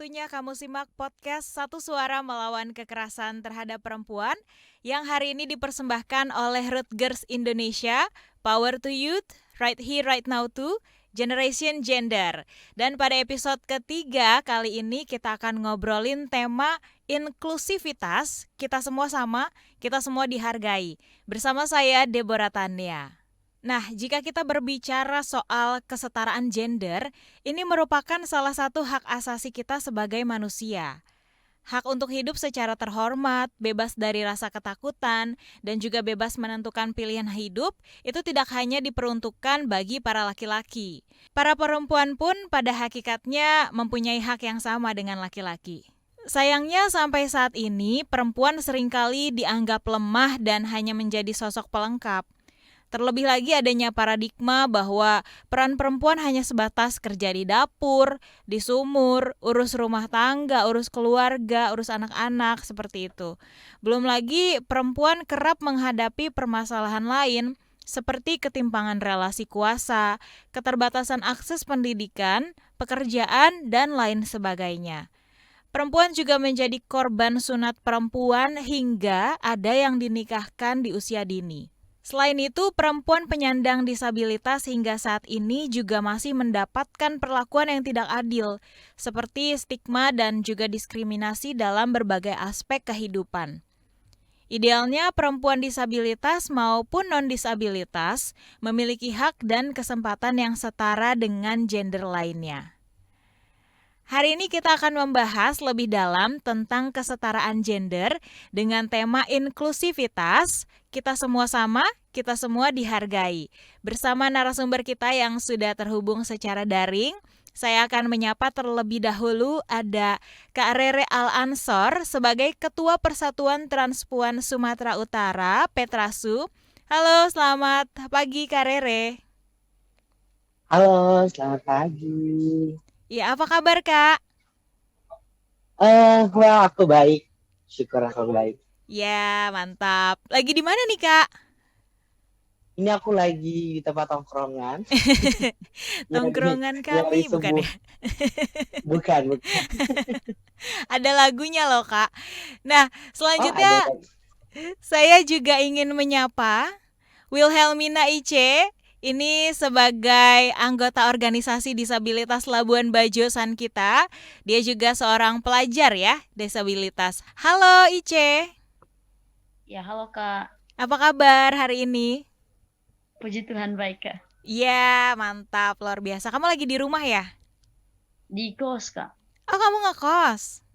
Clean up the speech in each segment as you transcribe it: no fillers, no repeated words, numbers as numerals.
waktunya kamu simak podcast Satu Suara Melawan Kekerasan Terhadap Perempuan yang hari ini dipersembahkan oleh Rutgers Indonesia, Power to Youth, Right Here Right Now to Generation Gender. Dan pada episode ketiga kali ini kita akan ngobrolin tema inklusivitas, kita semua sama, kita semua dihargai. Bersama saya Deborah Tania. Nah, jika kita berbicara soal kesetaraan gender, ini merupakan salah satu hak asasi kita sebagai manusia. Hak untuk hidup secara terhormat, bebas dari rasa ketakutan, dan juga bebas menentukan pilihan hidup itu tidak hanya diperuntukkan bagi para laki-laki. Para perempuan pun pada hakikatnya mempunyai hak yang sama dengan laki-laki. Sayangnya sampai saat ini perempuan seringkali dianggap lemah dan hanya menjadi sosok pelengkap. Terlebih lagi adanya paradigma bahwa peran perempuan hanya sebatas kerja di dapur, di sumur, urus rumah tangga, urus keluarga, urus anak-anak, seperti itu. Belum lagi perempuan kerap menghadapi permasalahan lain seperti ketimpangan relasi kuasa, keterbatasan akses pendidikan, pekerjaan, dan lain sebagainya. Perempuan juga menjadi korban sunat perempuan hingga ada yang dinikahkan di usia dini. Selain itu, perempuan penyandang disabilitas hingga saat ini juga masih mendapatkan perlakuan yang tidak adil, seperti stigma dan juga diskriminasi dalam berbagai aspek kehidupan. Idealnya, perempuan disabilitas maupun non-disabilitas memiliki hak dan kesempatan yang setara dengan gender lainnya. Hari ini kita akan membahas lebih dalam tentang kesetaraan gender dengan tema inklusivitas, kita semua sama, kita semua dihargai. Bersama narasumber kita yang sudah terhubung secara daring, saya akan menyapa terlebih dahulu ada Kak Rere Al-Ansor sebagai Ketua Persatuan Transpuan Sumatera Utara, Petrasu. Halo, selamat pagi Kak Rere. Halo, selamat pagi. Ya, apa kabar Kak? Aku baik. Syukur aku baik. Ya, mantap. Lagi di mana nih Kak? Ini aku lagi di tempat tongkrongan. Tongkrongan Nyari kami, bukan subuh. ya? Bukan. Ada lagunya loh, Kak. Nah, Oh, ada selanjutnya lagi. saya juga ingin menyapa Wilhelmina Ice. Ini sebagai anggota organisasi disabilitas Labuan Bajo San kita. Dia juga seorang pelajar ya, disabilitas. Halo Ice, Ya, halo Kak. apa kabar hari ini? Puji Tuhan baik Kak. Iya, mantap, luar biasa. Kamu lagi di rumah ya? Di kos Kak. Oh, kamu ngekos?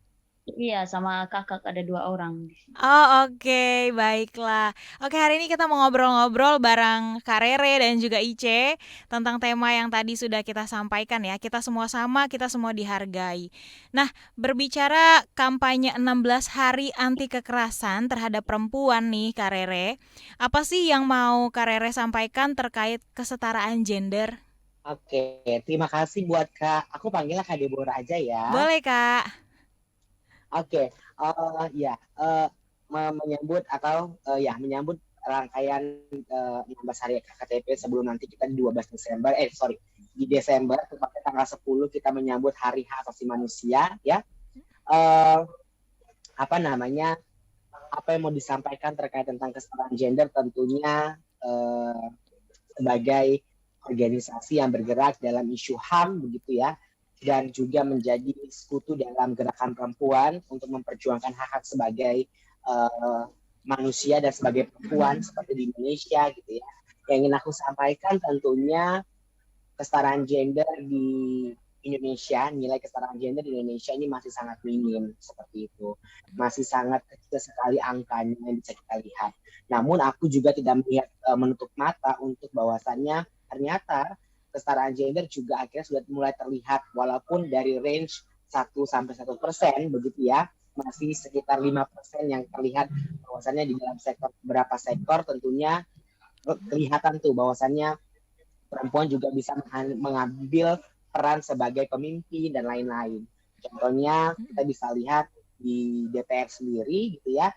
Iya, sama kakak ada 2 orang di sini. Oh, oke, baiklah. Oke, hari ini kita mau ngobrol-ngobrol bareng Kak Rere dan juga Ice tentang tema yang tadi sudah kita sampaikan ya. Kita semua sama, kita semua dihargai. Nah, berbicara kampanye 16 hari anti kekerasan terhadap perempuan nih Kak Rere, apa sih yang mau Kak Rere sampaikan terkait kesetaraan gender? Oke, terima kasih buat Kak. Aku panggilnya Kak Deborah aja ya. Boleh, Kak. Oke, ya, menyambut atau menyambut rangkaian 16 hari KTP sebelum nanti kita di 12 Desember, di Desember, tepatnya tanggal 10 kita menyambut Hari Hak Asasi Manusia, ya. Eh, apa namanya, apa yang mau disampaikan terkait tentang kesetaraan gender tentunya sebagai organisasi yang bergerak dalam isu HAM begitu ya, dan juga menjadi sekutu dalam gerakan perempuan untuk memperjuangkan hak-hak sebagai manusia dan sebagai perempuan seperti di Indonesia gitu ya. Yang ingin aku sampaikan tentunya kesetaraan gender di Indonesia, nilai kesetaraan gender di Indonesia ini masih sangat minim seperti itu. Masih sangat kecil sekali angkanya yang bisa kita lihat. Namun aku juga tidak melihat menutup mata untuk bahwasannya ternyata kesetaraan gender juga akhirnya sudah mulai terlihat walaupun dari range 1-1% begitu ya, masih sekitar 5% yang terlihat bahwasannya di dalam sektor beberapa sektor tentunya kelihatan tuh bahwasannya perempuan juga bisa mengambil peran sebagai pemimpin dan lain-lain. Contohnya kita bisa lihat di DPR sendiri gitu ya,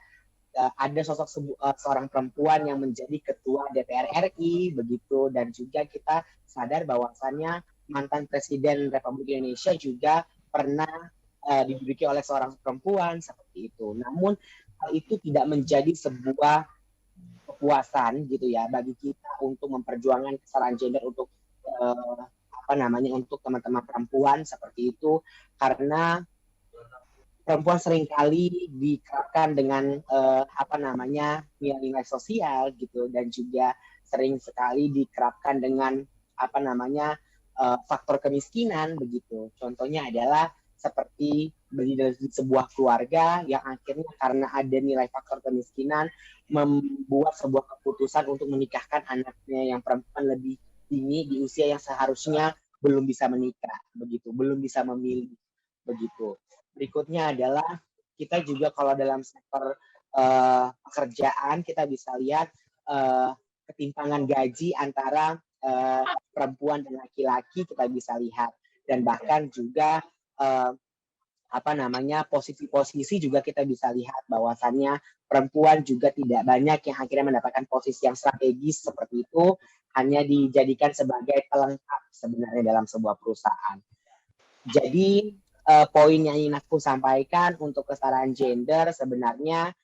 ada sosok seorang perempuan yang menjadi ketua DPR RI begitu, dan juga kita sadar bahwasannya mantan Presiden Republik Indonesia juga pernah diduduki oleh seorang perempuan seperti itu. Namun hal itu tidak menjadi sebuah kepuasan gitu ya bagi kita untuk memperjuangkan kesetaraan gender untuk untuk teman-teman perempuan seperti itu, karena perempuan seringkali dikerapkan dengan nilai-nilai sosial gitu, dan juga sering sekali dikerapkan dengan faktor kemiskinan begitu. Contohnya adalah seperti berdiri di sebuah keluarga yang akhirnya karena ada nilai faktor kemiskinan membuat sebuah keputusan untuk menikahkan anaknya yang perempuan lebih dini di usia yang seharusnya belum bisa menikah begitu, belum bisa memilih begitu. Berikutnya adalah kita juga kalau dalam sektor pekerjaan kita bisa lihat ketimpangan gaji antara perempuan dan laki-laki kita bisa lihat, dan bahkan juga posisi-posisi juga kita bisa lihat bahwasannya perempuan juga tidak banyak yang akhirnya mendapatkan posisi yang strategis seperti itu, hanya dijadikan sebagai pelengkap sebenarnya dalam sebuah perusahaan. Jadi poin yang ingin aku sampaikan untuk kesetaraan gender sebenarnya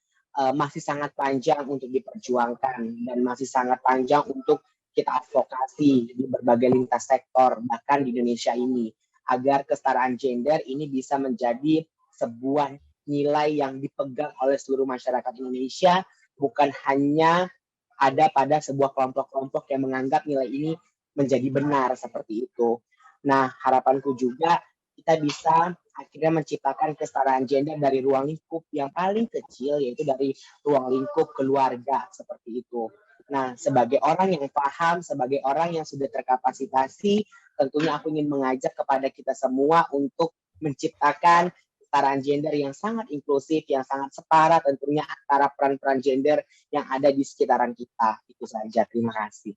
masih sangat panjang untuk diperjuangkan dan masih sangat panjang untuk kita advokasi di berbagai lintas sektor bahkan di Indonesia ini, agar kesetaraan gender ini bisa menjadi sebuah nilai yang dipegang oleh seluruh masyarakat Indonesia, bukan hanya ada pada sebuah kelompok-kelompok yang menganggap nilai ini menjadi benar seperti itu. Nah, harapanku juga kita bisa akhirnya menciptakan kesetaraan gender dari ruang lingkup yang paling kecil, yaitu dari ruang lingkup keluarga seperti itu. Nah, sebagai orang yang paham, sebagai orang yang sudah terkapasitasi, tentunya aku ingin mengajak kepada kita semua untuk menciptakan kesetaraan gender yang sangat inklusif, yang sangat setara tentunya antara peran-peran gender yang ada di sekitaran kita. Itu saja, terima kasih.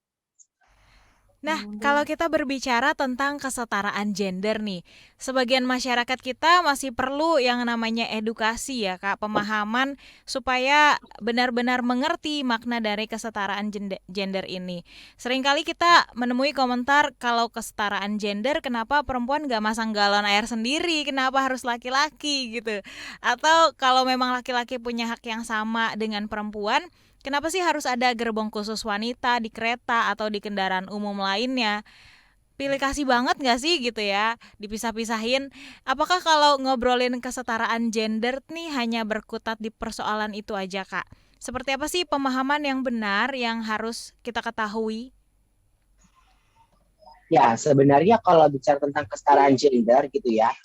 Nah, kalau kita berbicara tentang kesetaraan gender nih, sebagian masyarakat kita masih perlu yang namanya edukasi ya Kak, pemahaman supaya benar-benar mengerti makna dari kesetaraan gender ini. Seringkali kita menemui komentar kalau kesetaraan gender kenapa perempuan gak masang galon air sendiri, kenapa harus laki-laki gitu. Atau kalau memang laki-laki punya hak yang sama dengan perempuan, kenapa sih harus ada gerbong khusus wanita di kereta atau di kendaraan umum lainnya? Pilih kasih banget gak sih gitu ya, dipisah-pisahin. Apakah kalau ngobrolin kesetaraan gender nih hanya berkutat di persoalan itu aja Kak? Seperti apa sih pemahaman yang benar yang harus kita ketahui? Ya, sebenarnya kalau bicara tentang kesetaraan gender gitu ya,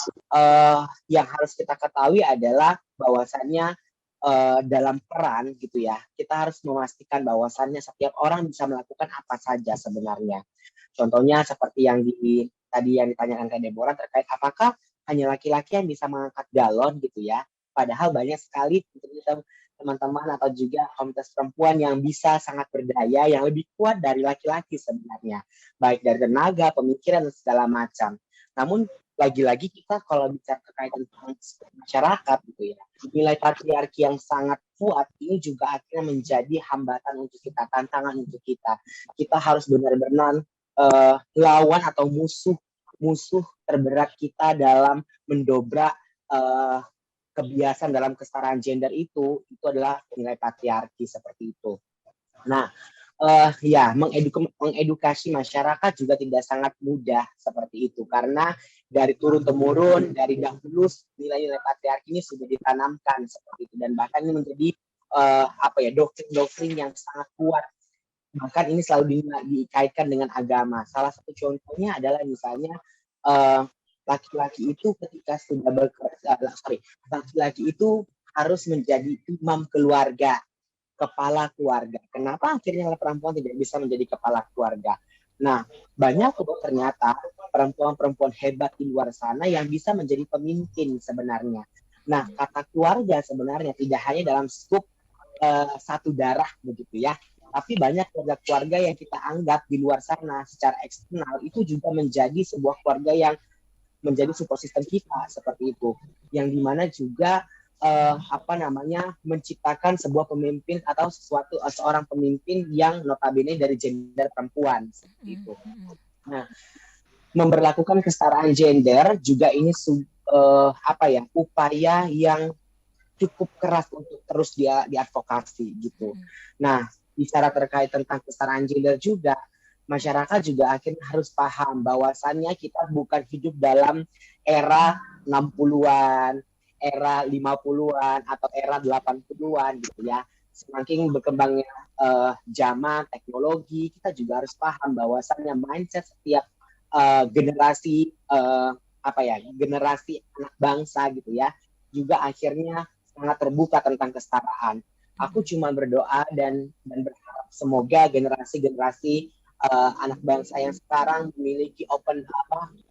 yang harus kita ketahui adalah bahwasannya dalam peran gitu ya, kita harus memastikan bahwasannya setiap orang bisa melakukan apa saja sebenarnya. Contohnya seperti yang tadi yang ditanyakan ke Deborah terkait apakah hanya laki-laki yang bisa mengangkat galon gitu ya. Padahal banyak sekali teman-teman atau juga komunitas perempuan yang bisa sangat berdaya, yang lebih kuat dari laki-laki sebenarnya, baik dari tenaga, pemikiran dan segala macam. Namun lagi-lagi kita kalau bicara terkait tentang masyarakat gitu ya, nilai patriarki yang sangat kuat ini juga akhirnya menjadi hambatan untuk kita, tantangan untuk kita. Kita harus benar-benar lawan atau musuh terberat kita dalam mendobrak kebiasaan dalam kesetaraan gender itu adalah nilai patriarki seperti itu. Nah, mengedukasi masyarakat juga tidak sangat mudah seperti itu, karena dari turun-temurun, dari dahulu nilai-nilai patriarki ini sudah ditanamkan seperti itu, dan bahkan ini menjadi doktrin-doktrin yang sangat kuat. Bahkan ini selalu dikaitkan dengan agama. Salah satu contohnya adalah misalnya laki-laki itu ketika sudah laki-laki itu harus menjadi imam keluarga, kepala keluarga. Kenapa akhirnya perempuan tidak bisa menjadi kepala keluarga? Nah, banyak ternyata perempuan-perempuan hebat di luar sana yang bisa menjadi pemimpin sebenarnya. Nah, kata keluarga sebenarnya tidak hanya dalam skup satu darah begitu ya, tapi banyak keluarga yang kita anggap di luar sana secara eksternal itu juga menjadi sebuah keluarga yang menjadi support system kita seperti itu, yang dimana juga menciptakan sebuah pemimpin atau seorang pemimpin yang notabene dari gender perempuan seperti itu. Nah, memberlakukan kesetaraan gender juga ini upaya yang cukup keras untuk terus dia diadvokasi gitu. Nah, bicara terkait tentang kesetaraan gender juga, masyarakat juga akhirnya harus paham bahwasannya kita bukan hidup dalam era 60-an, era 50-an, atau era 80-an gitu ya. Semakin berkembangnya zaman, teknologi, kita juga harus paham bahwasannya mindset setiap generasi generasi anak bangsa gitu ya, juga akhirnya sangat terbuka tentang kesetaraan. Aku cuma berdoa dan berharap semoga generasi-generasi anak bangsa yang sekarang memiliki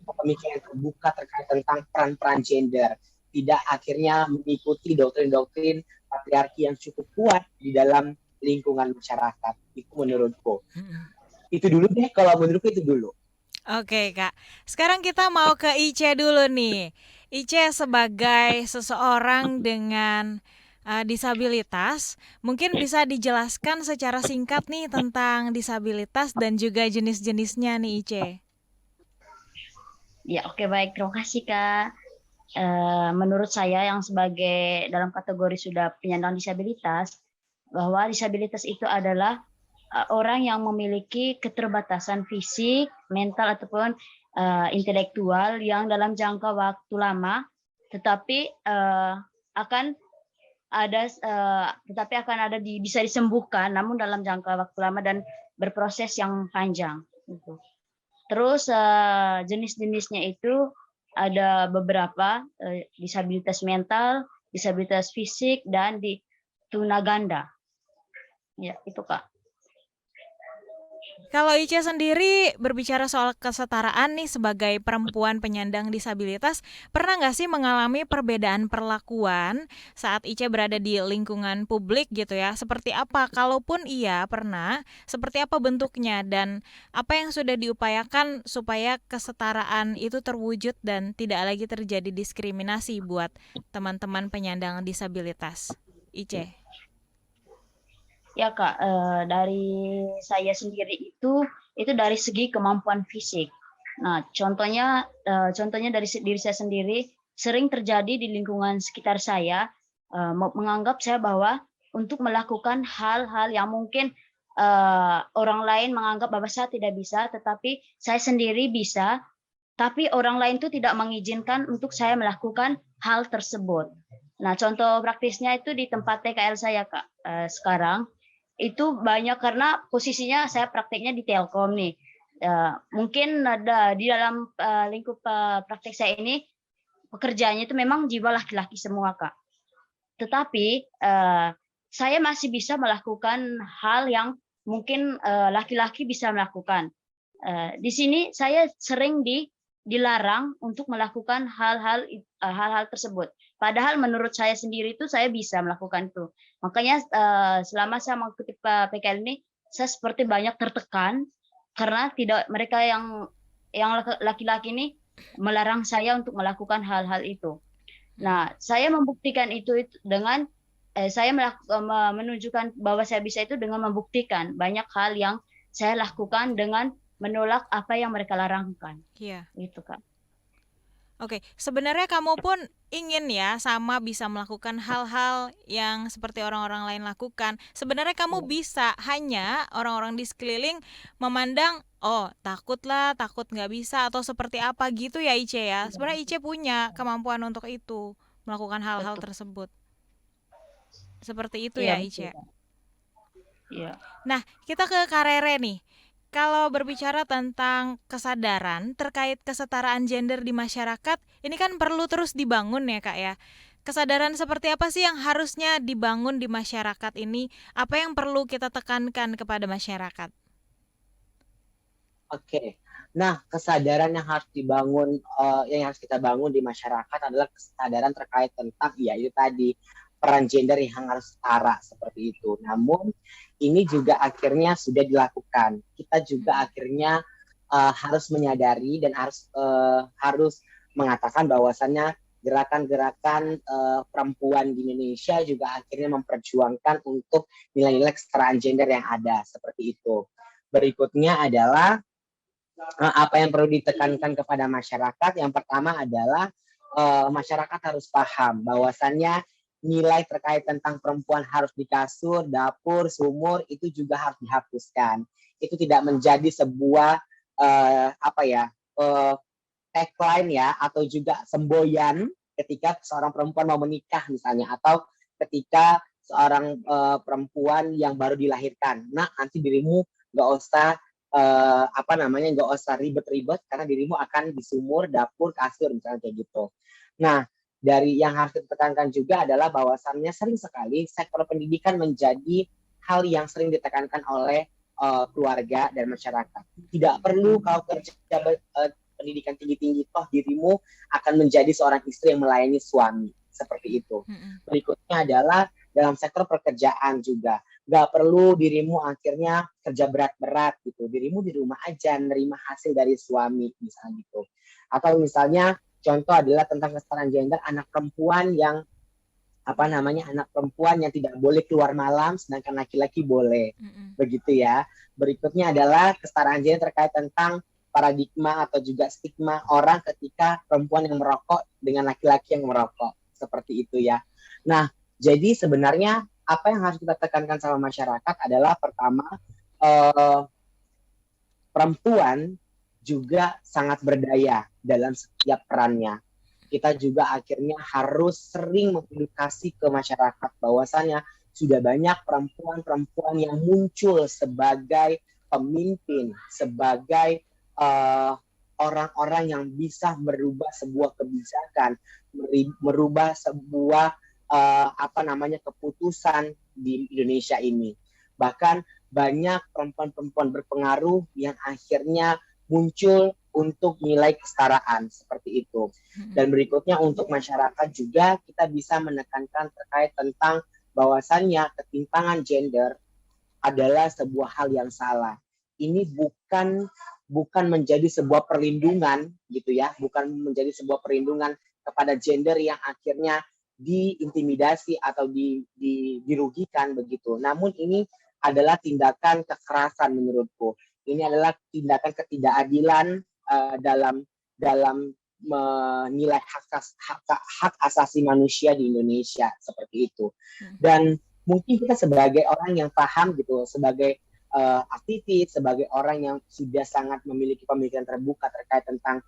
pemikiran terbuka terkait tentang peran-peran gender, tidak akhirnya mengikuti doktrin-doktrin patriarki yang cukup kuat di dalam lingkungan masyarakat. Itu menurutku. Itu dulu deh, kalau menurutku itu dulu. Oke Kak, sekarang kita mau ke Ice dulu nih. Ice sebagai seseorang dengan disabilitas, mungkin bisa dijelaskan secara singkat nih tentang disabilitas dan juga jenis-jenisnya nih Ice. Ya, oke, baik. Terima kasih, Kak. Menurut saya yang sebagai dalam kategori sudah penyandang disabilitas, bahwa disabilitas itu adalah orang yang memiliki keterbatasan fisik, mental ataupun intelektual yang dalam jangka waktu lama, tetapi akan ada bisa disembuhkan, namun dalam jangka waktu lama dan berproses yang panjang. Gitu. Terus jenis-jenisnya itu ada beberapa, disabilitas mental, disabilitas fisik, dan tunaganda. Ya, itu Kak. Kalau Ice sendiri berbicara soal kesetaraan nih sebagai perempuan penyandang disabilitas, pernah nggak sih mengalami perbedaan perlakuan saat Ice berada di lingkungan publik gitu ya? Seperti apa? Kalaupun iya pernah, seperti apa bentuknya dan apa yang sudah diupayakan supaya kesetaraan itu terwujud dan tidak lagi terjadi diskriminasi buat teman-teman penyandang disabilitas? Ice. Ya Kak, dari saya sendiri itu dari segi kemampuan fisik. Nah, contohnya dari diri saya sendiri sering terjadi di lingkungan sekitar saya, menganggap saya bahwa untuk melakukan hal-hal yang mungkin orang lain menganggap bahwa saya tidak bisa, tetapi saya sendiri bisa, tapi orang lain itu tidak mengizinkan untuk saya melakukan hal tersebut. Nah, contoh praktisnya itu di tempat TKL saya Kak, sekarang. Itu banyak karena posisinya saya prakteknya di Telkom nih. Mungkin ada di dalam lingkup praktek saya ini pekerjaannya itu memang jiwa laki-laki semua Kak. Tetapi saya masih bisa melakukan hal yang mungkin laki-laki bisa melakukan. Di sini saya sering dilarang untuk melakukan hal-hal tersebut. Padahal menurut saya sendiri itu saya bisa melakukan itu. Makanya selama saya mengikuti PKL ini, saya seperti banyak tertekan karena tidak mereka yang laki-laki ini melarang saya untuk melakukan hal-hal itu. Nah, saya membuktikan itu dengan saya menunjukkan bahwa saya bisa itu dengan membuktikan banyak hal yang saya lakukan dengan menolak apa yang mereka larangkan. Iya. Gitu Kak. Oke, sebenarnya kamu pun ingin ya sama bisa melakukan hal-hal yang seperti orang-orang lain lakukan. Sebenarnya kamu bisa, hanya orang-orang di sekeliling memandang, oh takutlah, takut nggak bisa atau seperti apa gitu ya Ice ya. Sebenarnya Ice punya kemampuan untuk itu, melakukan hal-hal tersebut. Seperti itu ya Ice. Iya. Nah, kita ke Karere nih. Kalau berbicara tentang kesadaran terkait kesetaraan gender di masyarakat, ini kan perlu terus dibangun ya Kak ya. Kesadaran seperti apa sih yang harusnya dibangun di masyarakat ini? Apa yang perlu kita tekankan kepada masyarakat? Oke. Nah, kesadaran yang harus dibangun, yang harus kita bangun di masyarakat adalah kesadaran terkait tentang, ya itu tadi, peran gender yang harus setara seperti itu. Namun, ini juga akhirnya sudah dilakukan. Kita juga akhirnya harus menyadari dan harus mengatakan bahwasannya gerakan-gerakan perempuan di Indonesia juga akhirnya memperjuangkan untuk nilai-nilai kesetaraan gender yang ada seperti itu. Berikutnya adalah apa yang perlu ditekankan kepada masyarakat. Yang pertama adalah masyarakat harus paham bahwasannya nilai terkait tentang perempuan harus di kasur, dapur, sumur itu juga harus dihapuskan. Itu tidak menjadi sebuah tagline ya, atau juga semboyan ketika seorang perempuan mau menikah misalnya, atau ketika seorang perempuan yang baru dilahirkan. Nah, nanti dirimu nggak usah nggak usah ribet-ribet karena dirimu akan di sumur, dapur, kasur misalnya kayak gitu. Nah, dari yang harus ditekankan juga adalah bahwasannya sering sekali sektor pendidikan menjadi hal yang sering ditekankan oleh keluarga dan masyarakat. Tidak perlu kau kerja pendidikan tinggi-tinggi, toh dirimu akan menjadi seorang istri yang melayani suami. Seperti itu. Berikutnya adalah dalam sektor pekerjaan juga. Gak perlu dirimu akhirnya kerja berat-berat gitu. Dirimu di rumah aja nerima hasil dari suami misalnya gitu. Atau misalnya contoh adalah tentang kesetaraan gender, anak perempuan yang tidak boleh keluar malam sedangkan laki-laki boleh. Begitu ya. Berikutnya adalah kesetaraan gender terkait tentang paradigma atau juga stigma orang ketika perempuan yang merokok dengan laki-laki yang merokok. Seperti itu ya. Nah, jadi sebenarnya apa yang harus kita tekankan sama masyarakat adalah pertama, perempuan juga sangat berdaya dalam setiap perannya. Kita juga akhirnya harus sering mengedukasi ke masyarakat bahwasannya sudah banyak perempuan-perempuan yang muncul sebagai pemimpin, sebagai orang-orang yang bisa merubah sebuah kebijakan, merubah sebuah keputusan di Indonesia ini. Bahkan banyak perempuan-perempuan berpengaruh yang akhirnya muncul untuk nilai kesetaraan seperti itu. Dan berikutnya untuk masyarakat juga kita bisa menekankan terkait tentang bahwasannya ketimpangan gender adalah sebuah hal yang salah. Ini bukan menjadi sebuah perlindungan gitu ya, bukan menjadi sebuah perlindungan kepada gender yang akhirnya diintimidasi atau dirugikan begitu. Namun ini adalah tindakan kekerasan menurutku. Ini adalah tindakan ketidakadilan dalam menilai hak asasi manusia di Indonesia seperti itu. Dan mungkin kita sebagai orang yang paham gitu, sebagai aktivis, sebagai orang yang sudah sangat memiliki pemikiran terbuka terkait tentang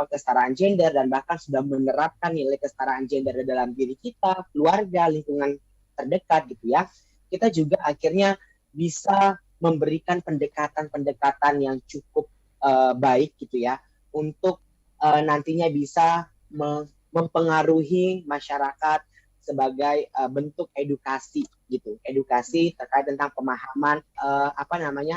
kesetaraan gender dan bahkan sudah menerapkan nilai kesetaraan gender dalam diri kita, keluarga, lingkungan terdekat gitu ya. Kita juga akhirnya bisa memberikan pendekatan-pendekatan yang cukup baik gitu ya untuk nantinya bisa mempengaruhi masyarakat sebagai bentuk edukasi gitu, edukasi terkait tentang pemahaman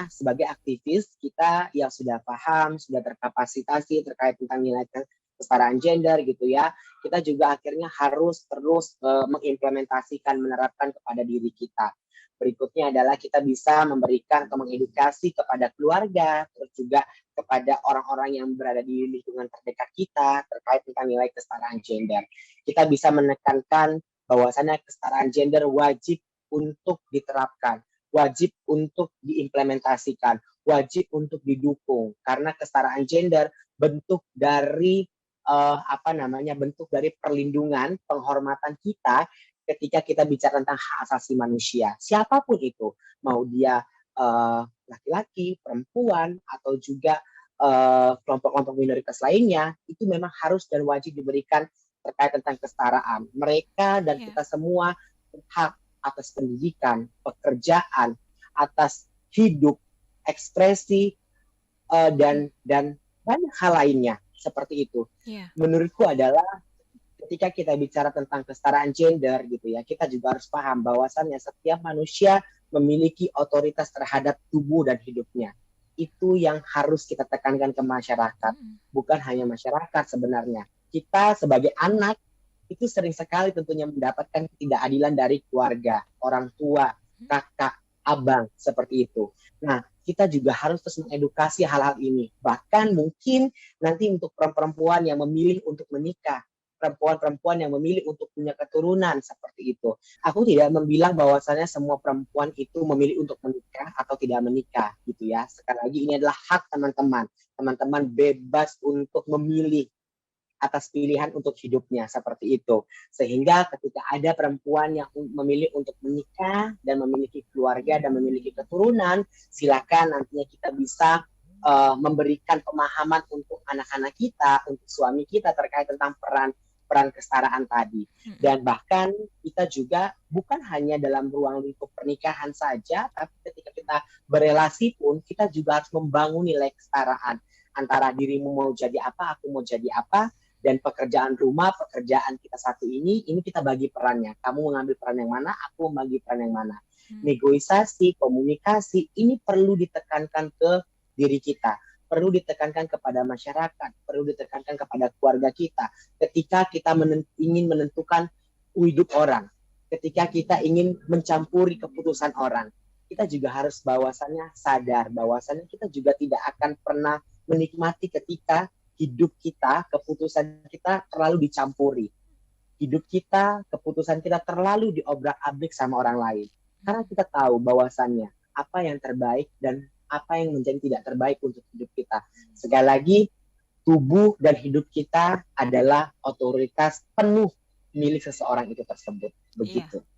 sebagai aktivis kita yang sudah paham, sudah terkapasitasi terkait tentang nilai kesetaraan gender gitu ya. Kita juga akhirnya harus terus mengimplementasikan, menerapkan kepada diri kita. Berikutnya adalah kita bisa memberikan atau mengedukasi kepada keluarga, terus juga kepada orang-orang yang berada di lingkungan terdekat kita terkait tentang nilai kesetaraan gender. Kita bisa menekankan bahwasannya kesetaraan gender wajib untuk diterapkan, wajib untuk diimplementasikan, wajib untuk didukung karena kesetaraan gender bentuk dari bentuk dari perlindungan, penghormatan kita ketika kita bicara tentang hak asasi manusia. Siapapun itu, mau dia laki-laki, perempuan atau juga kelompok-kelompok minoritas lainnya, itu memang harus dan wajib diberikan terkait tentang kesetaraan. Mereka dan kita semua hak atas pendidikan, pekerjaan, atas hidup, ekspresi, dan banyak hal lainnya seperti itu. Menurutku adalah ketika kita bicara tentang kesetaraan gender gitu ya, kita juga harus paham bahwasannya setiap manusia memiliki otoritas terhadap tubuh dan hidupnya. Itu yang harus kita tekankan ke masyarakat, bukan hanya masyarakat sebenarnya. Kita sebagai anak itu sering sekali tentunya mendapatkan ketidakadilan dari keluarga, orang tua, kakak, abang, seperti itu. Nah, kita juga harus terus mengedukasi hal-hal ini. Bahkan mungkin nanti untuk perempuan yang memilih untuk menikah, perempuan-perempuan yang memilih untuk punya keturunan seperti itu. Aku tidak membilang bahwasannya semua perempuan itu memilih untuk menikah atau tidak menikah gitu ya. Sekali lagi ini adalah hak teman-teman. Teman-teman bebas untuk memilih atas pilihan untuk hidupnya, seperti itu. Sehingga ketika ada perempuan yang memilih untuk menikah dan memiliki keluarga dan memiliki keturunan, silakan nantinya kita bisa memberikan pemahaman untuk anak-anak kita, untuk suami kita terkait tentang peran kesetaraan tadi. Dan bahkan kita juga bukan hanya dalam ruang lingkup pernikahan saja, tapi ketika kita berelasi pun kita juga harus membangun nilai kesetaraan antara dirimu mau jadi apa, aku mau jadi apa, dan pekerjaan rumah, pekerjaan kita satu ini kita bagi perannya. Kamu mengambil peran yang mana, aku membagi peran yang mana. Negosiasi, komunikasi, ini perlu ditekankan ke diri kita, perlu ditekankan kepada masyarakat, perlu ditekankan kepada keluarga kita. Ketika kita ingin menentukan hidup orang, ketika kita ingin mencampuri keputusan orang, kita juga harus bahwasannya sadar bahwasannya kita juga tidak akan pernah menikmati ketika hidup kita, keputusan kita terlalu dicampuri. Hidup kita, keputusan kita terlalu diobrak-abrik sama orang lain. Karena kita tahu bahwasannya apa yang terbaik dan apa yang menjadi tidak terbaik untuk hidup kita. Sekali lagi, tubuh dan hidup kita adalah otoritas penuh milik seseorang itu tersebut. Begitu. Iya.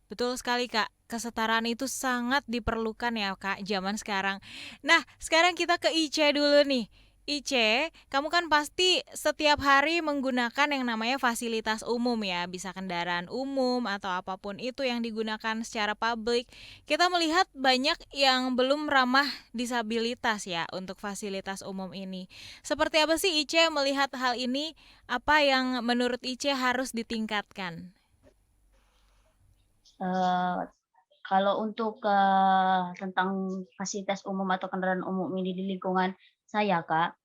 Betul sekali Kak, kesetaraan itu sangat diperlukan ya Kak zaman sekarang. Nah sekarang kita ke Ice dulu nih. Ice, kamu kan pasti setiap hari menggunakan yang namanya fasilitas umum ya, bisa kendaraan umum atau apapun itu yang digunakan secara publik. Kita melihat banyak yang belum ramah disabilitas ya untuk fasilitas umum ini. Seperti apa sih Ice melihat hal ini? Apa yang menurut Ice harus ditingkatkan? Kalau untuk tentang fasilitas umum atau kendaraan umum ini di lingkungan saya, Kak,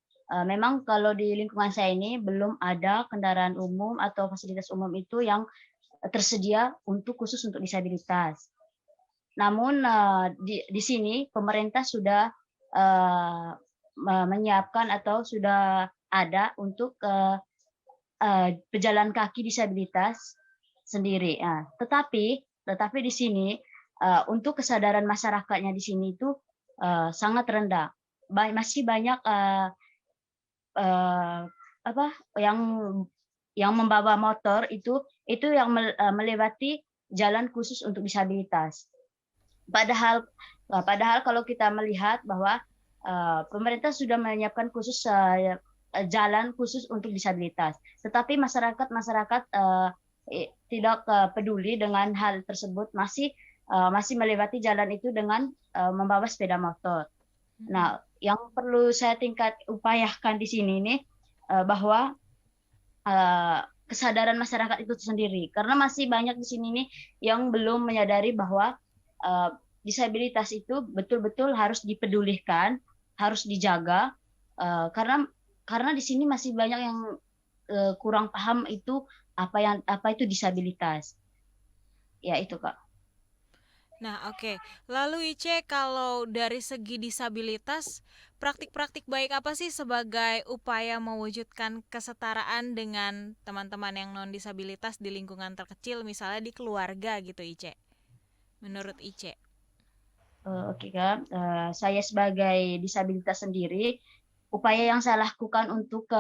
memang kalau di lingkungan saya ini belum ada kendaraan umum atau fasilitas umum itu yang tersedia khusus untuk disabilitas. Namun di sini pemerintah sudah menyiapkan atau sudah ada untuk pejalan kaki disabilitas sendiri. Tetapi di sini untuk kesadaran masyarakatnya di sini itu sangat rendah. Masih banyak yang membawa motor itu yang melewati jalan khusus untuk disabilitas. Padahal kalau kita melihat bahwa pemerintah sudah menyiapkan khusus jalan khusus untuk disabilitas, tetapi masyarakat tidak peduli dengan hal tersebut, masih melewati jalan itu dengan membawa sepeda motor. Nah, yang perlu saya upayakan di sini nih bahwa kesadaran masyarakat itu sendiri, karena masih banyak di sini nih yang belum menyadari bahwa disabilitas itu betul-betul harus dipedulikan, harus dijaga, karena di sini masih banyak yang kurang paham itu apa itu disabilitas. Ya itu Kak. Nah oke. Lalu Ice, kalau dari segi disabilitas, praktik-praktik baik apa sih sebagai upaya mewujudkan kesetaraan dengan teman-teman yang non-disabilitas di lingkungan terkecil, misalnya di keluarga gitu Ice? Menurut Ice? Oke Kak, saya sebagai disabilitas sendiri, upaya yang saya lakukan untuk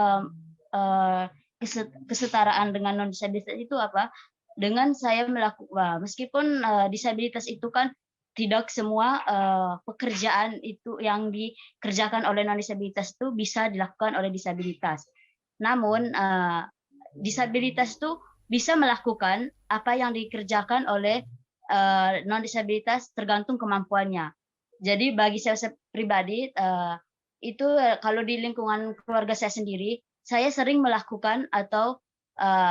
kesetaraan dengan non-disabilitas itu apa? Dengan saya melakukan, meskipun disabilitas itu kan tidak semua pekerjaan itu yang dikerjakan oleh non-disabilitas itu bisa dilakukan oleh disabilitas. Namun disabilitas itu bisa melakukan apa yang dikerjakan oleh non-disabilitas tergantung kemampuannya. Jadi bagi saya pribadi itu kalau di lingkungan keluarga saya sendiri, saya sering melakukan atau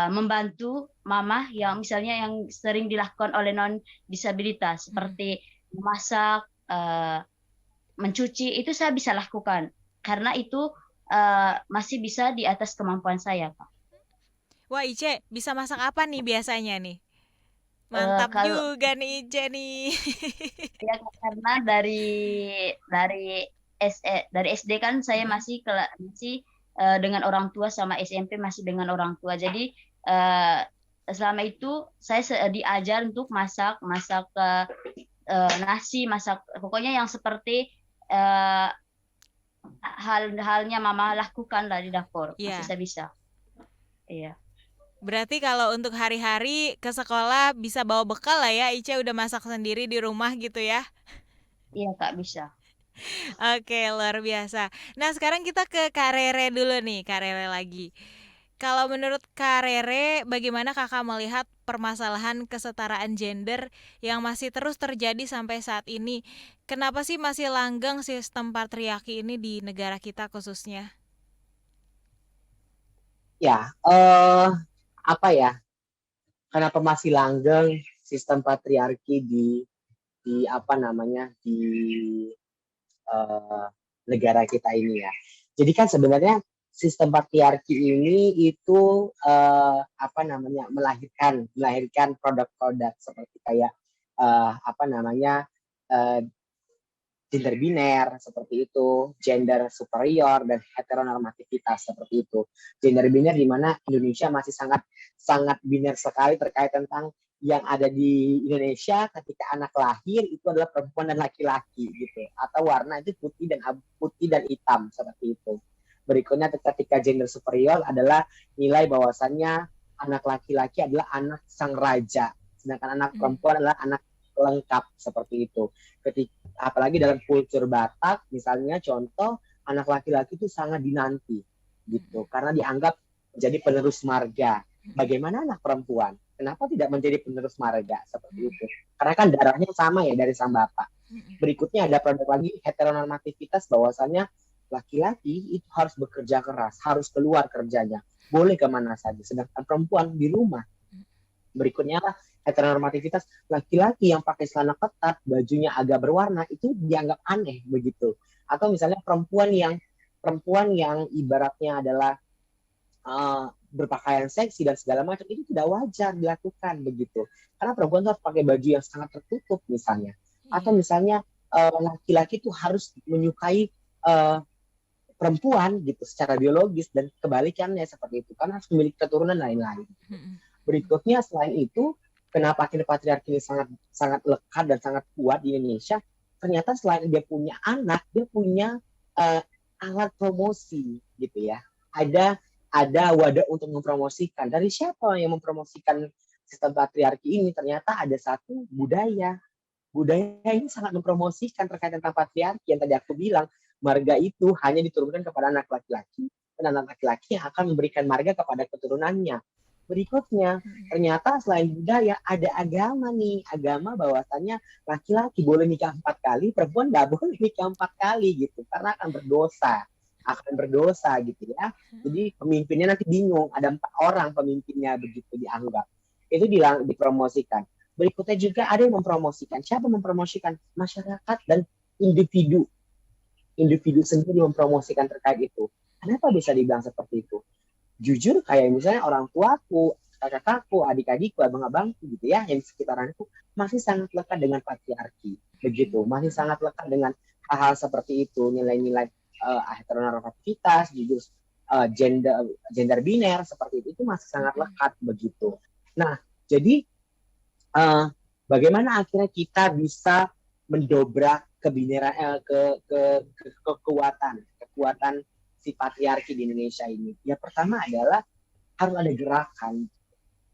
membantu mama yang misalnya yang sering dilakukan oleh non-disabilitas seperti memasak, mencuci, itu saya bisa lakukan karena itu masih bisa di atas kemampuan saya, Pak. Wah Ice, bisa masak apa nih biasanya nih? Mantap juga nih Ice nih. Ya karena dari SD kan saya masih dengan orang tua, sama SMP masih dengan orang tua. Jadi selama itu saya diajar untuk masak nasi, pokoknya yang seperti hal-halnya mama lakukan lah di dapur. Masih saya bisa. Iya. Berarti kalau untuk hari-hari ke sekolah bisa bawa bekal lah ya, Ica udah masak sendiri di rumah gitu ya. Iya Kak, bisa. Oke, luar biasa. Nah, sekarang kita ke Kak Rere dulu nih, Kak Rere lagi. Kalau menurut Kak Rere, bagaimana Kakak melihat permasalahan kesetaraan gender yang masih terus terjadi sampai saat ini? Kenapa sih masih langgeng sistem patriarki ini di negara kita khususnya? Ya, apa ya? Kenapa masih langgeng sistem patriarki di apa namanya di eh, negara kita ini ya. Jadi kan sebenarnya sistem patriarki ini itu apa namanya melahirkan produk-produk seperti kayak apa namanya eh, gender biner seperti itu, gender superior dan heteronormativitas seperti itu. Gender biner di mana Indonesia masih sangat sangat biner sekali terkait tentang yang ada di Indonesia ketika anak lahir itu adalah perempuan dan laki-laki gitu, atau warna itu putih dan hitam seperti itu. Berikutnya ketika gender superior adalah nilai bahwasannya anak laki-laki adalah anak sang raja, sedangkan anak perempuan adalah anak lengkap seperti itu. Ketika apalagi dalam kultur Batak misalnya contoh anak laki-laki itu sangat dinanti gitu karena dianggap menjadi penerus marga. Bagaimana anak perempuan? Kenapa tidak menjadi penerus marga seperti itu? Karena kan darahnya sama ya dari sang bapak. Berikutnya ada produk lagi heteronormativitas bahwasannya laki-laki itu harus bekerja keras, harus keluar kerjanya, boleh kemana saja, sedangkan perempuan di rumah. Berikutnya heteronormativitas, laki-laki yang pakai celana ketat, bajunya agak berwarna itu dianggap aneh begitu. Atau misalnya perempuan yang ibaratnya adalah berpakaian seksi dan segala macam itu tidak wajar dilakukan begitu. Karena perempuan harus pakai baju yang sangat tertutup misalnya. Atau misalnya laki-laki itu harus menyukai perempuan gitu secara biologis dan kebalikannya seperti itu karena harus memiliki keturunan lain-lain. Berikutnya selain itu, kenapa akhirnya patriarki ini sangat sangat lekat dan sangat kuat di Indonesia? Ternyata selain dia punya anak, dia punya alat promosi gitu ya. Ada wadah untuk mempromosikan. Dari siapa yang mempromosikan sistem patriarki ini? Ternyata ada satu budaya. Budaya ini sangat mempromosikan terkait tentang patriarki yang tadi aku bilang. Marga itu hanya diturunkan kepada anak laki-laki dan anak laki-laki yang akan memberikan marga kepada keturunannya. Berikutnya, ternyata selain budaya ada agama nih, agama bahwasannya laki-laki boleh nikah 4 kali, perempuan nggak boleh nikah 4 kali gitu, karena akan berdosa gitu ya. Jadi pemimpinnya nanti bingung, ada 4 orang pemimpinnya begitu dianggap. Itu dipromosikan. Berikutnya juga ada yang mempromosikan. Siapa mempromosikan? Masyarakat dan individu. Individu sendiri mempromosikan terkait itu. Kenapa bisa dibilang seperti itu? Jujur kayak misalnya orang tuaku, kakak-kakakku, adik-adikku, abang-abangku gitu ya, yang di sekitaranku masih sangat lekat dengan patriarki, begitu, masih sangat lekat dengan hal-hal seperti itu, nilai-nilai heteronormativitas, jujur gender biner seperti itu masih sangat lekat begitu. Nah, jadi bagaimana akhirnya kita bisa mendobrak kekuatan si patriarki di Indonesia ini? Ya pertama adalah harus ada gerakan.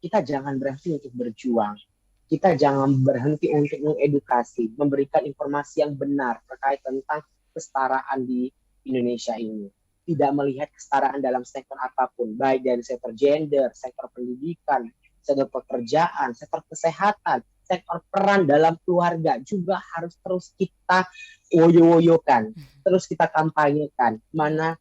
Kita jangan berhenti untuk berjuang. Kita jangan berhenti untuk mengedukasi, memberikan informasi yang benar terkait tentang kesetaraan di Indonesia ini. Tidak melihat kesetaraan dalam sektor apapun, baik dari sektor gender, sektor pendidikan, sektor pekerjaan, sektor kesehatan, sektor peran dalam keluarga juga harus terus kita woyo-woyokan, terus kita kampanyekan mana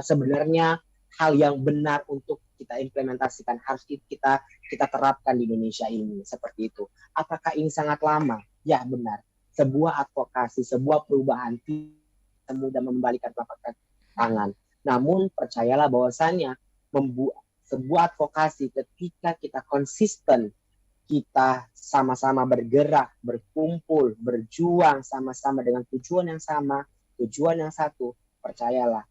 sebenarnya hal yang benar untuk kita implementasikan harus kita terapkan di Indonesia ini seperti itu. Apakah ini sangat lama? Ya benar. Sebuah advokasi, sebuah perubahan tidak mudah membalikan telapak tangan. Namun percayalah bahwasannya sebuah advokasi ketika kita konsisten, kita sama-sama bergerak, berkumpul, berjuang sama-sama dengan tujuan yang sama, tujuan yang satu, percayalah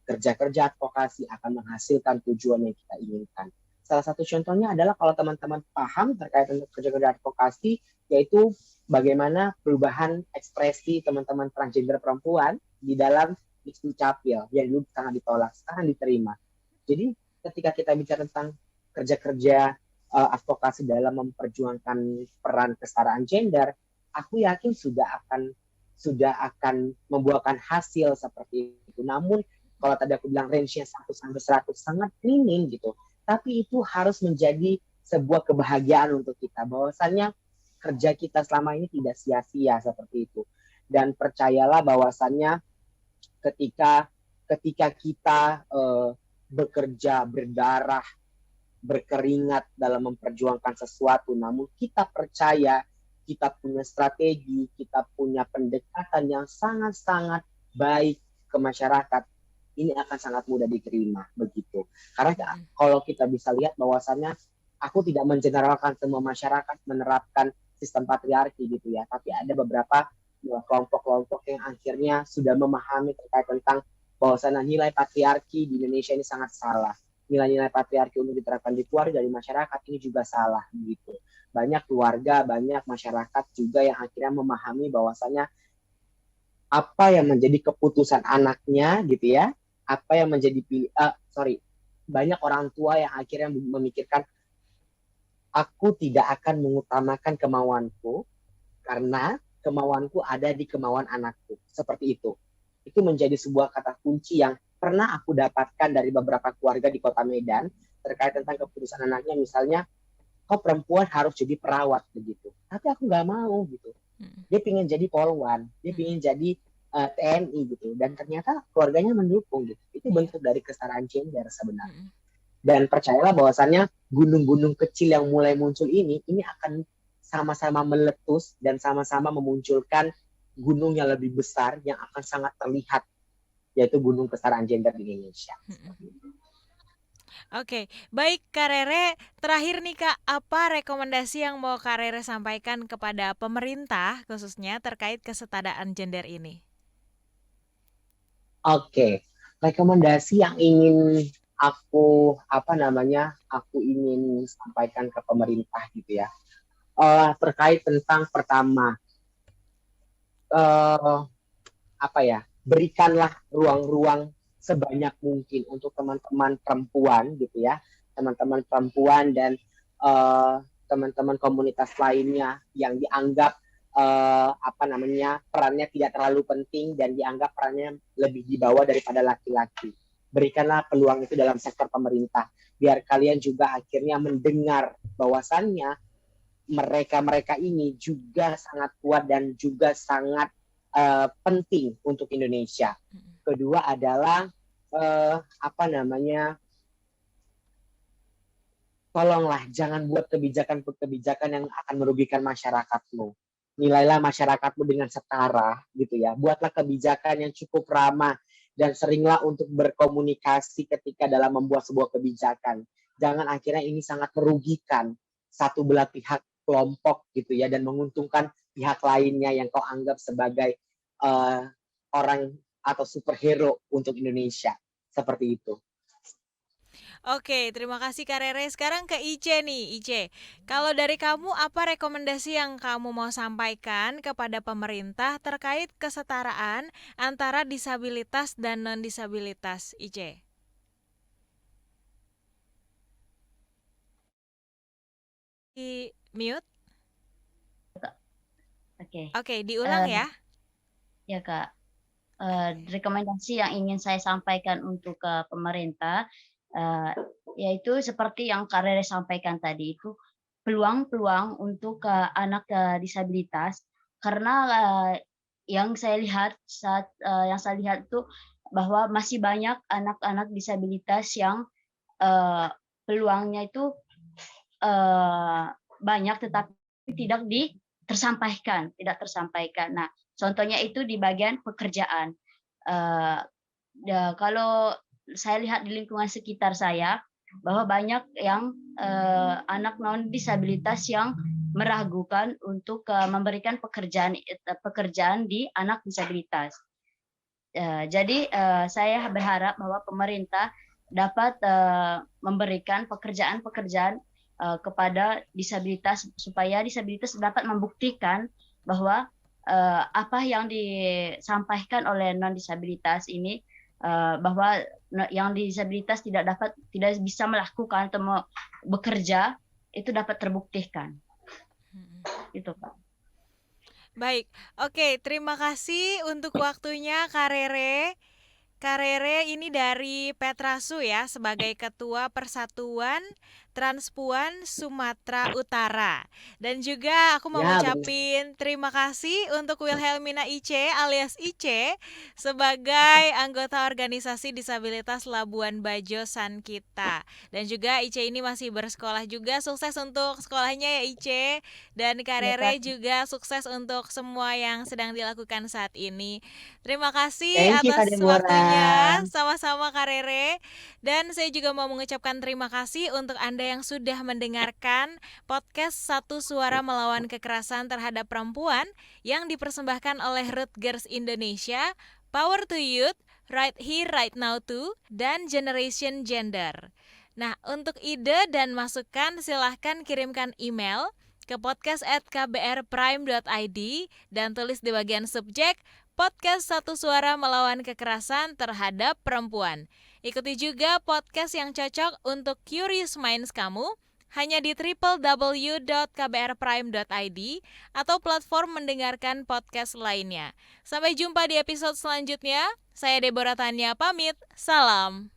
kerja-kerja advokasi akan menghasilkan tujuan yang kita inginkan. Salah satu contohnya adalah kalau teman-teman paham terkait dengan kerja-kerja advokasi, yaitu bagaimana perubahan ekspresi teman-teman transgender perempuan di dalam Dukcapil yang dulu sangat ditolak, sekarang diterima. Jadi ketika kita bicara tentang kerja-kerja advokasi dalam memperjuangkan peran kesetaraan gender, aku yakin sudah akan membuahkan hasil seperti itu. Namun kalau tadi aku bilang range-nya 1 sampai 100 sangat minim gitu. Tapi itu harus menjadi sebuah kebahagiaan untuk kita. Bahwasannya kerja kita selama ini tidak sia-sia seperti itu. Dan percayalah bahwasannya ketika kita bekerja berdarah, berkeringat dalam memperjuangkan sesuatu, namun kita percaya kita punya strategi, kita punya pendekatan yang sangat-sangat baik ke masyarakat, ini akan sangat mudah diterima begitu. Karena kalau kita bisa lihat bahwasannya aku tidak mengeneralkan semua masyarakat menerapkan sistem patriarki gitu ya, tapi ada beberapa kelompok-kelompok yang akhirnya sudah memahami terkait tentang bahwasannya nilai patriarki di Indonesia ini sangat salah. Nilai-nilai patriarki untuk diterapkan di keluarga, di masyarakat ini juga salah begitu. Banyak keluarga, banyak masyarakat juga yang akhirnya memahami bahwasannya apa yang menjadi keputusan anaknya gitu ya, apa yang menjadi banyak orang tua yang akhirnya memikirkan aku tidak akan mengutamakan kemauanku karena kemauanku ada di kemauan anakku. Seperti itu. Itu menjadi sebuah kata kunci yang pernah aku dapatkan dari beberapa keluarga di Kota Medan terkait tentang keputusan anaknya, misalnya kok perempuan harus jadi perawat begitu, tapi aku nggak mau gitu. Dia pengen jadi polwan, dia pengen jadi TNI gitu, dan ternyata keluarganya mendukung gitu. Itu bentuk dari kesetaraan gender sebenarnya. Dan percayalah bahwasannya gunung-gunung kecil yang mulai muncul ini akan sama-sama meletus dan sama-sama memunculkan gunung yang lebih besar yang akan sangat terlihat, yaitu gunung kesetaraan gender di Indonesia. Oke, baik Kak Rere, terakhir nih Kak, apa rekomendasi yang mau Kak Rere sampaikan kepada pemerintah khususnya terkait kesetaraan gender ini? Oke, rekomendasi yang ingin aku ingin sampaikan ke pemerintah gitu ya, terkait tentang pertama, berikanlah ruang-ruang sebanyak mungkin untuk teman-teman perempuan gitu ya, teman-teman perempuan dan teman-teman komunitas lainnya yang dianggap perannya tidak terlalu penting dan dianggap perannya lebih di bawah daripada laki-laki. Berikanlah peluang itu dalam sektor pemerintah, biar kalian juga akhirnya mendengar bahwasannya mereka ini juga sangat kuat dan juga sangat penting untuk Indonesia. Kedua adalah tolonglah jangan buat kebijakan yang akan merugikan masyarakatmu. Nilailah masyarakatmu dengan setara gitu ya. Buatlah kebijakan yang cukup ramah dan seringlah untuk berkomunikasi ketika dalam membuat sebuah kebijakan. Jangan akhirnya ini sangat merugikan satu belah pihak kelompok gitu ya, dan menguntungkan pihak lainnya yang kau anggap sebagai orang atau superhero untuk Indonesia. Seperti itu. Oke, terima kasih Kak Rere. Sekarang ke Ice nih, Ice. Kalau dari kamu, apa rekomendasi yang kamu mau sampaikan kepada pemerintah terkait kesetaraan antara disabilitas dan non-disabilitas, Ice? Di mute? Oke, diulang ya. Ya Kak, rekomendasi yang ingin saya sampaikan untuk pemerintah, yaitu seperti yang Kak Rere sampaikan tadi itu, peluang-peluang untuk anak disabilitas, karena yang saya lihat itu bahwa masih banyak anak-anak disabilitas yang peluangnya itu banyak tetapi tidak tersampaikan. Nah, contohnya itu di bagian pekerjaan. Kalau saya lihat di lingkungan sekitar saya, bahwa banyak yang anak non disabilitas yang meragukan untuk memberikan pekerjaan di anak disabilitas. Jadi saya berharap bahwa pemerintah dapat memberikan pekerjaan-pekerjaan kepada disabilitas supaya disabilitas dapat membuktikan bahwa apa yang disampaikan oleh non disabilitas ini bahwa yang disabilitas tidak bisa melakukan atau bekerja itu dapat terbuktikan. Itu Kak. Baik, oke, terima kasih untuk waktunya Kak Rere. Kak Rere ini dari Petrasu ya, sebagai Ketua Persatuan Transpuan Sumatera Utara. Dan juga aku mau Ya, benar. ngucapin terima kasih untuk Wilhelmina Ice alias Ice sebagai anggota organisasi disabilitas Labuan Bajo Sankita. Dan juga Ice ini masih bersekolah juga, sukses untuk sekolahnya ya Ice. Dan Kak Ya, Rere Kak. juga sukses untuk semua yang sedang dilakukan saat ini. Terima kasih Thank you Kak atas Deborah. waktunya, sama-sama Kak Rere. Dan saya juga mau mengucapkan terima kasih untuk Anda yang sudah mendengarkan podcast Satu Suara Melawan Kekerasan Terhadap Perempuan yang dipersembahkan oleh Rutgers Indonesia, Power to Youth, Right Here Right Now Too, dan Generation Gender. Nah, untuk ide dan masukan silahkan kirimkan email ke podcast@kbrprime.id dan tulis di bagian subjek podcast Satu Suara Melawan Kekerasan Terhadap Perempuan. Ikuti juga podcast yang cocok untuk curious minds kamu hanya di www.kbrprime.id atau platform mendengarkan podcast lainnya. Sampai jumpa di episode selanjutnya. Saya Deborah Tania pamit. Salam.